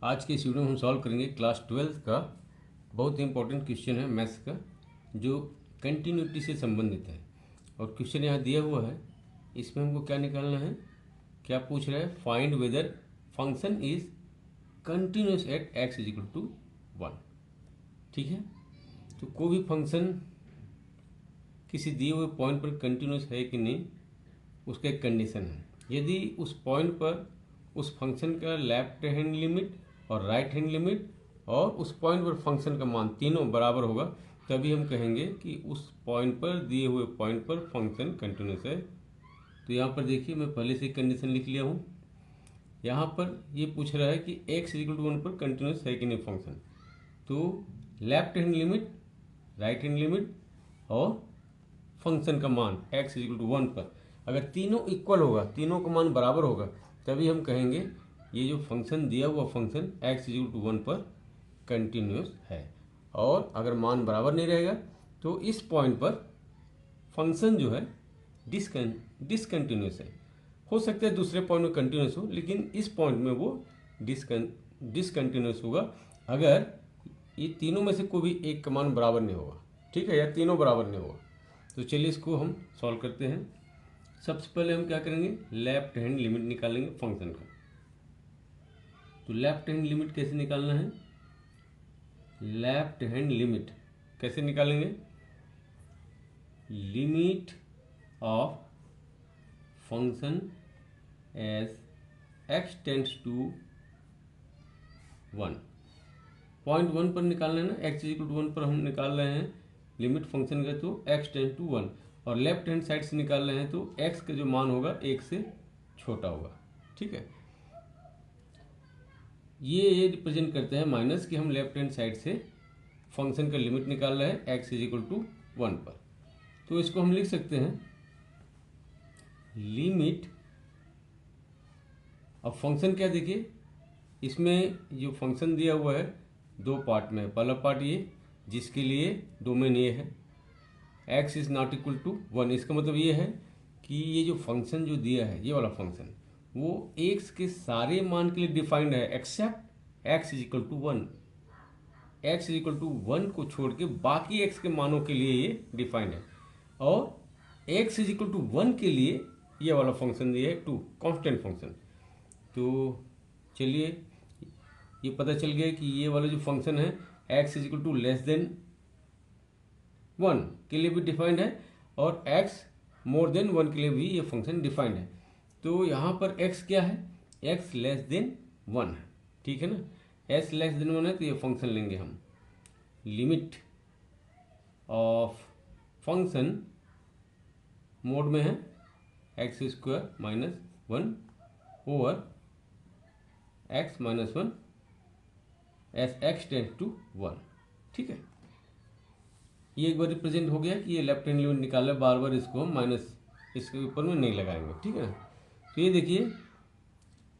आज के इस वीडियो में हम सॉल्व करेंगे क्लास 12 का बहुत ही इंपॉर्टेंट क्वेश्चन है मैथ्स का, जो कंटिन्यूटी से संबंधित है। और क्वेश्चन यहाँ दिया हुआ है, इसमें हमको क्या निकालना है, क्या पूछ रहा है, find whether function is continuous at x is equal to 1। ठीक है, तो कोई भी फंक्शन किसी दिए हुए पॉइंट पर कंटिन्यूस है कि नहीं, उसका एक कंडीशन है। यदि उस पॉइंट पर उस फंक्शन का लेफ्ट हैंड लिमिट और राइट हैंड लिमिट और उस पॉइंट पर फंक्शन का मान तीनों बराबर होगा, तभी हम कहेंगे कि उस पॉइंट पर, दिए हुए पॉइंट पर फंक्शन कंटिन्यूस है। तो यहाँ पर देखिए, मैं पहले से कंडीशन लिख लिया हूँ। यहाँ पर ये पूछ रहा है कि x इक्वल टू 1 पर कंटिन्यूस है कि नहीं फंक्शन। तो left hand limit, right hand limit और फंक्शन का मान x इक्वल टू 1 पर अगर तीनों इक्वल होगा, तीनों का मान बराबर होगा, तभी हम कहेंगे ये जो फंक्शन दिया हुआ फंक्शन x इक्वल टू 1 पर कंटिन्यूस है। और अगर मान बराबर नहीं रहेगा तो इस पॉइंट पर फंक्शन जो है डिसकंटिन्यूस है। हो सकता है दूसरे पॉइंट में कंटिन्यूस हो, लेकिन इस पॉइंट में वो डिसकंटिन्यूस होगा अगर ये तीनों में से कोई भी एक का मान बराबर नहीं होगा। ठीक है, या तीनों बराबर नहीं होगा। तो चलिए इसको हम सॉल्व करते हैं। सबसे पहले हम क्या करेंगे, लेफ्ट हैंड लिमिट निकालेंगे फंक्शन का। तो लेफ्ट हैंड लिमिट कैसे निकालना है, लेफ्ट हैंड लिमिट कैसे निकालेंगे, limit of function as x tends to 1। Point 1 पर निकालना है ना, x इक्वल टू 1 पर हम निकाल रहे हैं लिमिट फंक्शन का, तो x टेंड टू 1। और लेफ्ट हैंड साइड से निकाल रहे हैं तो x का जो मान होगा 1 से छोटा होगा। ठीक है, ये रिप्रेजेंट करते हैं माइनस कि हम लेफ्ट हैंड साइड से फंक्शन का लिमिट निकाल रहे हैं x इज इक्वल टू 1 पर। तो इसको हम लिख सकते हैं लिमिट अब फंक्शन क्या, देखिए इसमें जो फंक्शन दिया हुआ है दो पार्ट में है। पहला पार्ट ये जिसके लिए डोमेन ये है x is not equal to 1। इसका मतलब ये है कि ये जो फंक्शन जो दिया है, ये वाला फंक्शन, वो x के सारे मान के लिए डिफाइंड है except x is equal to 1। x is equal to 1 को छोड़ के बाकी x के मानों के लिए ये डिफाइंड है। और x इज इक्वल टू 1 के लिए ये वाला फंक्शन दिया है 2, कांस्टेंट फंक्शन। तो चलिए ये पता चल गया कि ये वाला जो फंक्शन है x is equal to less than 1 के लिए भी डिफाइंड है और x मोर देन 1 के लिए भी ये फंक्शन डिफाइंड है। तो यहाँ पर x क्या है, x लेस देन 1 है। ठीक है ना, s लेस देन 1 है तो ये फंक्शन लेंगे हम, लिमिट ऑफ फंक्शन मोड में है x square minus 1 over x minus 1 as x tends to 1। ठीक है, ये एक बार रिप्रेजेंट हो गया कि ये लेफ्ट हैंड लिमिट निकाला, बार बार इसको हम माइनस इसके ऊपर में नहीं लगाएंगे। ठीक है, तो ये देखिए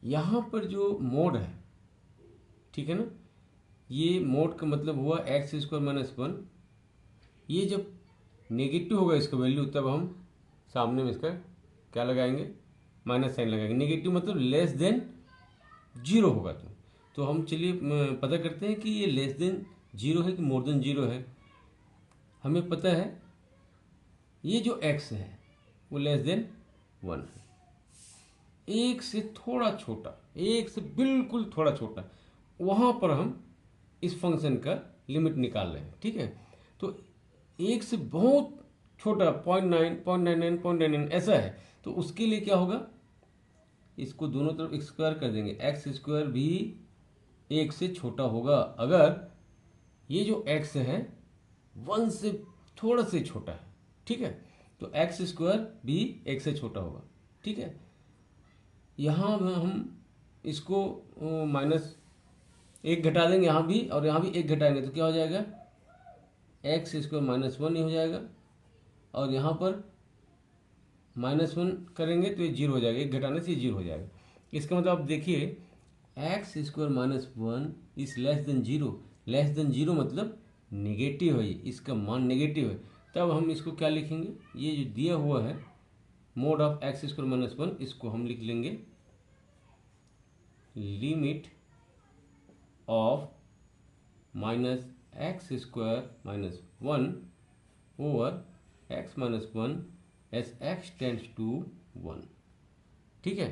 यहाँ पर जो मोड है, ठीक है ना, ये मोड का मतलब हुआ एक्स स्क्वायर माइनस 1। ये जब नेगेटिव होगा इसका वैल्यू, तब हम सामने में इसका क्या लगाएंगे, माइनस साइन लगाएंगे। नेगेटिव मतलब लेस देन 0 होगा। तो हम चलिए पता करते हैं कि ये लेस देन 0 है कि मोर देन 0 है। हमें पता है ये जो x है वो लेस देन 1 है, एक से थोड़ा छोटा, एक से बिल्कुल थोड़ा छोटा, वहाँ पर हम इस फंक्शन का लिमिट निकाल रहे हैं। ठीक है, तो एक से बहुत छोटा 0.9, 0.99, 0.99 ऐसा है, तो उसके लिए क्या होगा, इसको दोनों तरफ स्क्वायर कर देंगे, एक्स स्क्वायर भी एक से छोटा होगा अगर ये जो x है 1 से थोड़ा से छोटा है। ठीक है, तो एक्स स्क्वायर भी 1 से छोटा होगा। ठीक है, यहाँ हम इसको माइनस 1 घटा देंगे, यहाँ भी और यहाँ भी 1 घटाएंगे तो क्या हो जाएगा, एक्स स्क्वायर माइनस 1 ही हो जाएगा। और यहाँ पर माइनस 1 करेंगे तो ये 0 हो जाएगा, 1 घटाने से ये 0 हो जाएगा। इसका मतलब आप देखिए x square minus 1 is less than 0। Less than 0 मतलब नेगेटिव है, इसका मान नेगेटिव है। तब हम इसको क्या लिखेंगे, ये जो दिया हुआ है mod of x square minus 1, इसको हम लिख लेंगे limit of minus x square minus 1 over x minus 1 as x tends to 1। ठीक है,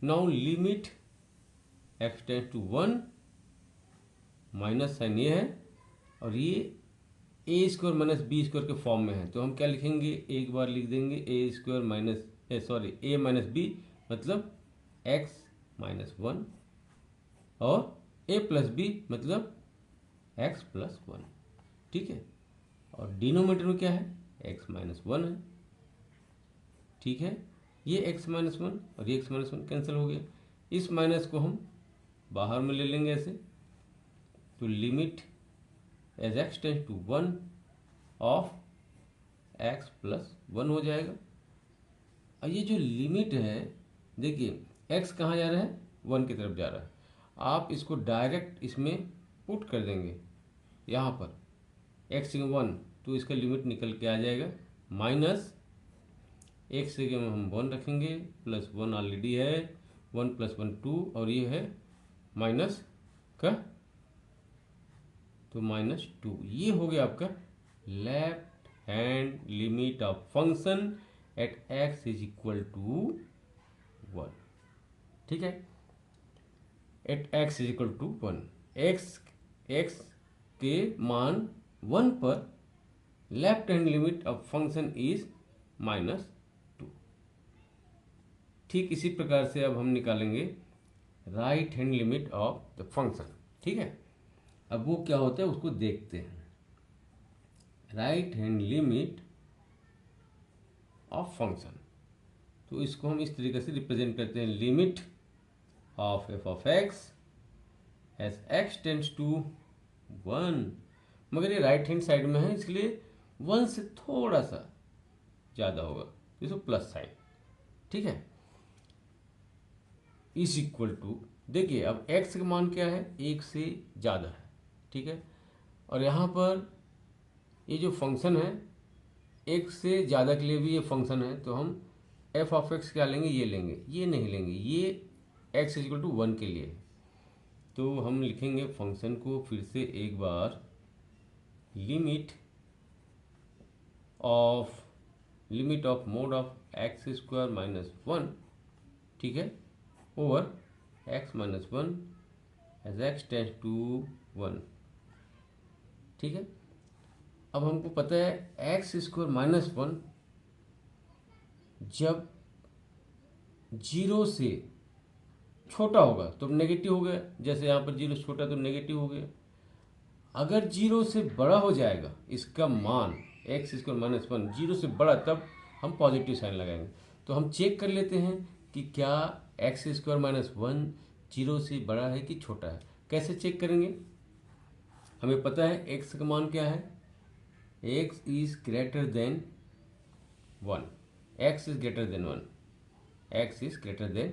now limit x tends to 1, minus sign ये है और ये a square minus b square के फॉर्म में है, तो हम क्या लिखेंगे, एक बार लिख देंगे ए स्क्वायर माइनस ए माइनस बी मतलब एक्स माइनस 1 और ए प्लस बी मतलब एक्स प्लस 1। ठीक है, और डिनोमिनेटर में क्या है, एक्स माइनस 1 है। ठीक है, ये एक्स माइनस 1 और ये एक्स माइनस 1 कैंसिल हो गया, इस माइनस को हम बाहर में ले लेंगे ऐसे, तो limit as x tends to 1 of x plus 1 हो जाएगा। और ये जो लिमिट है, देखिए एक्स कहाँ जा रहा है, 1 की तरफ जा रहा है, आप इसको डायरेक्ट इसमें पुट कर देंगे यहाँ पर एक्स 1, तो इसका लिमिट निकल के आ जाएगा माइनस एक्स की जगह हम 1 रखेंगे, प्लस 1 ऑलरेडी है, 1 प्लस 1 2 और ये है माइनस का, तो माइनस 2। ये हो गया आपका left hand limit of function at x is equal to 1। ठीक है, at x is equal to 1, x के मान 1 पर left hand limit of function is minus 2। ठीक इसी प्रकार से अब हम निकालेंगे right hand limit of the function. ठीक है, अब वो क्या होता है उसको देखते हैं। Right hand limit of function, तो इसको हम इस तरीके से रिप्रेजेंट करते हैं, limit of f of x as x tends to 1, मगर ये राइट हैंड साइड में है इसलिए 1 से थोड़ा सा ज़्यादा होगा, इसको प्लस साइन। ठीक है, इज इक्वल टू, देखिए अब x का मान क्या है, 1 से ज़्यादा है। ठीक है, और यहाँ पर ये जो फंक्शन है 1 से ज़्यादा के लिए भी ये फंक्शन है, तो हम एफ ऑफ एक्स क्या लेंगे, ये लेंगे, ये नहीं लेंगे, ये x इज इक्वल टू 1 के लिए। तो हम लिखेंगे फंक्शन को फिर से एक बार, limit of mod of x square minus 1, ठीक है, over x minus 1 as x tends to 1। ठीक है, अब हमको पता है एक्स स्क्वायर माइनस 1 जब 0 से छोटा होगा तो नेगेटिव हो गया, जैसे यहाँ पर 0 छोटा तो नेगेटिव हो गया। अगर 0 से बड़ा हो जाएगा इसका मान एक्स स्क्वायर माइनस 1, 0 से बड़ा, तब हम पॉजिटिव साइन लगाएंगे। तो हम चेक कर लेते हैं कि क्या एक्स स्क्वायर माइनस 1 0 से बड़ा है कि छोटा है। कैसे चेक करेंगे, हमें पता है एक्स का मान क्या है, x is greater than 1, x is greater than 1, x is greater than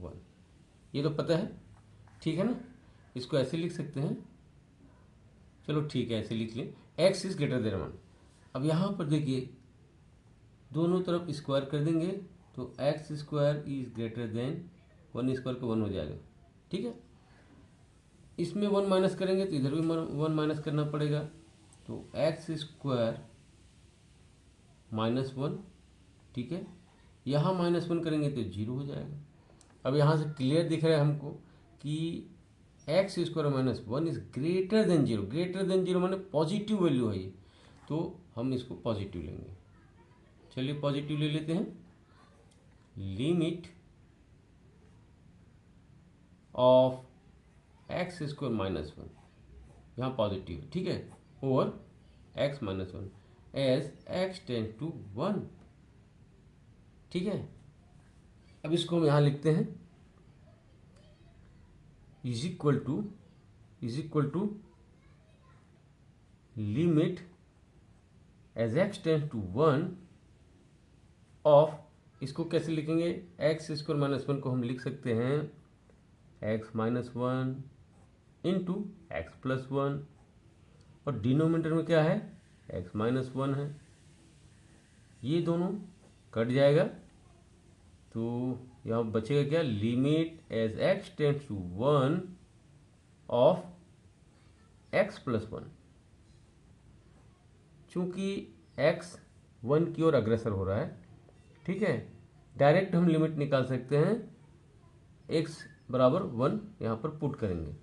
1, ये तो पता है। ठीक है ना, इसको ऐसे लिख सकते हैं, चलो ठीक है ऐसे लिख लें, एक्स इज ग्रेटर देन 1। अब यहाँ पर देखिए दोनों तरफ स्क्वायर कर देंगे तो x square is greater than 1 square का 1 हो जाएगा। ठीक है, इसमें 1 माइनस करेंगे तो इधर भी 1 माइनस करना पड़ेगा, तो एक्स स्क्वायर माइनस 1। ठीक है, यहाँ माइनस 1 करेंगे तो 0 हो जाएगा। अब यहाँ से क्लियर दिख रहा है हमको कि x square minus 1 is greater than 0, greater than 0 माने पॉजिटिव वैल्यू है ये, तो हम इसको पॉजिटिव लेंगे। चलिए पॉजिटिव ले लेते हैं, limit of x square minus 1, यहाँ पॉजिटिव है, ठीक है, over x minus 1 as x tends to 1। ठीक है, अब इसको हम यहाँ लिखते हैं is equal to limit as x tends to 1 of, इसको कैसे लिखेंगे, एक्स स्क्वायर माइनस 1 को हम लिख सकते हैं x minus 1 into x plus 1, और डिनोमिनेटर में क्या है, एक्स माइनस 1 है, ये दोनों कट जाएगा तो यहाँ बचेगा क्या, limit as x tends to 1 of x+1। चूंकि x 1 की ओर अग्रसर हो रहा है, ठीक है, डायरेक्ट हम लिमिट निकाल सकते हैं, x बराबर 1 यहाँ पर पुट करेंगे।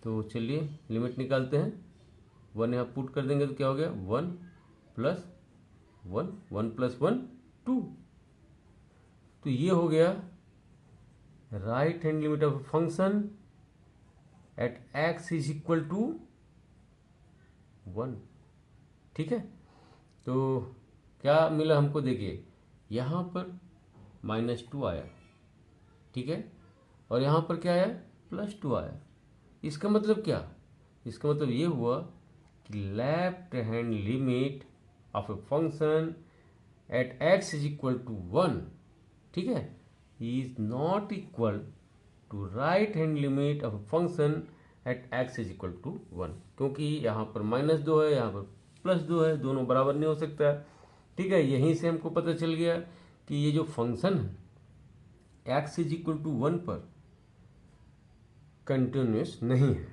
तो चलिए लिमिट निकालते हैं, 1 यहाँ पुट कर देंगे तो क्या हो गया, 1 + 1, 1 + 1 2। तो ये हो गया right hand limit of function at x is equal to 1। ठीक है, तो क्या मिला हमको, देखिए यहाँ पर -2 आया, ठीक है, और यहाँ पर क्या आया, +2 आया। इसका मतलब क्या, इसका मतलब ये हुआ कि left hand limit of a function at x is equal to 1, ठीक है, is not equal to right hand limit of function at x is equal to 1, क्योंकि यहाँ पर -2 है, यहाँ पर +2 है, दोनों बराबर नहीं हो सकता। ठीक है, यहीं से हमको पता चल गया कि ये जो फंक्शन है x इज इक्वल टू 1 पर कंटिन्यूस नहीं है।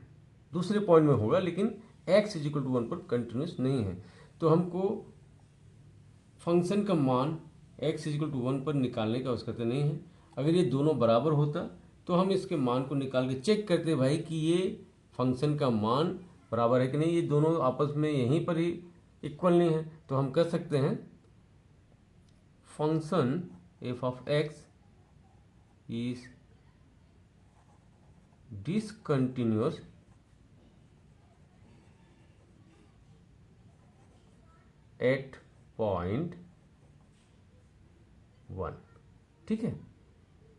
दूसरे पॉइंट में होगा, लेकिन x इज इक्वल टू 1 पर कंटिन्यूस नहीं है। तो हमको फंक्शन का मान x इज इक्वल टू 1 पर निकालने की आवश्यकता नहीं है। अगर ये दोनों बराबर होता तो हम इसके मान को निकाल के चेक करते भाई कि ये फंक्शन का मान बराबर है कि नहीं, ये दोनों आपस में यहीं पर ही इक्वल नहीं है। तो हम कह सकते हैं function f of x is discontinuous at point 1। ठीक है,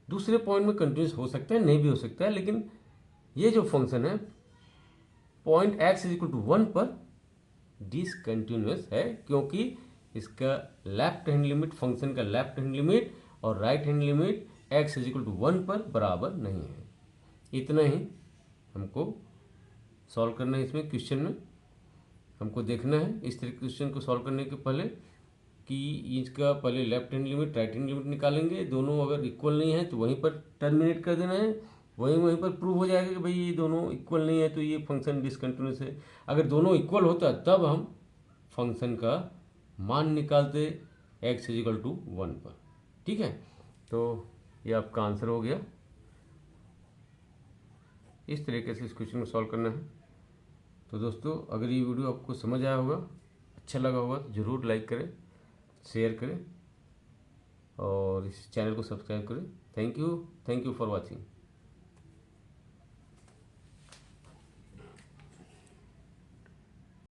दूसरे पॉइंट में कंटिन्यूस हो सकता है, नहीं भी हो सकता है, लेकिन ये जो फंक्शन है point x is equal to 1 पर डिसकंटिन्यूअस है, क्योंकि इसका लेफ्ट हैंड लिमिट, फंक्शन का लेफ्ट हैंड लिमिट और right hand limit x is equal to 1 पर बराबर नहीं है। इतना ही हमको सॉल्व करना है। इसमें क्वेश्चन में हमको देखना है इस तरह क्वेश्चन को सॉल्व करने के पहले कि इसका पहले left hand limit right hand limit निकालेंगे, दोनों अगर इक्वल नहीं है तो वहीं पर टर्मिनेट कर देना है, वहीं पर प्रूव हो जाएगा कि भाई ये दोनों इक्वल नहीं है तो ये फंक्शन डिसकंटिन्यूअस है। अगर दोनों इक्वल होता तब हम फंक्शन का मान निकालते x इज इक्वल टू 1 पर। ठीक है, तो ये आपका आंसर हो गया। इस तरीके से इस क्वेश्चन को सॉल्व करना है। तो दोस्तों, अगर ये वीडियो आपको समझ आया होगा, अच्छा लगा होगा तो ज़रूर लाइक करें, शेयर करें और इस चैनल को सब्सक्राइब करें। Thank you for watching.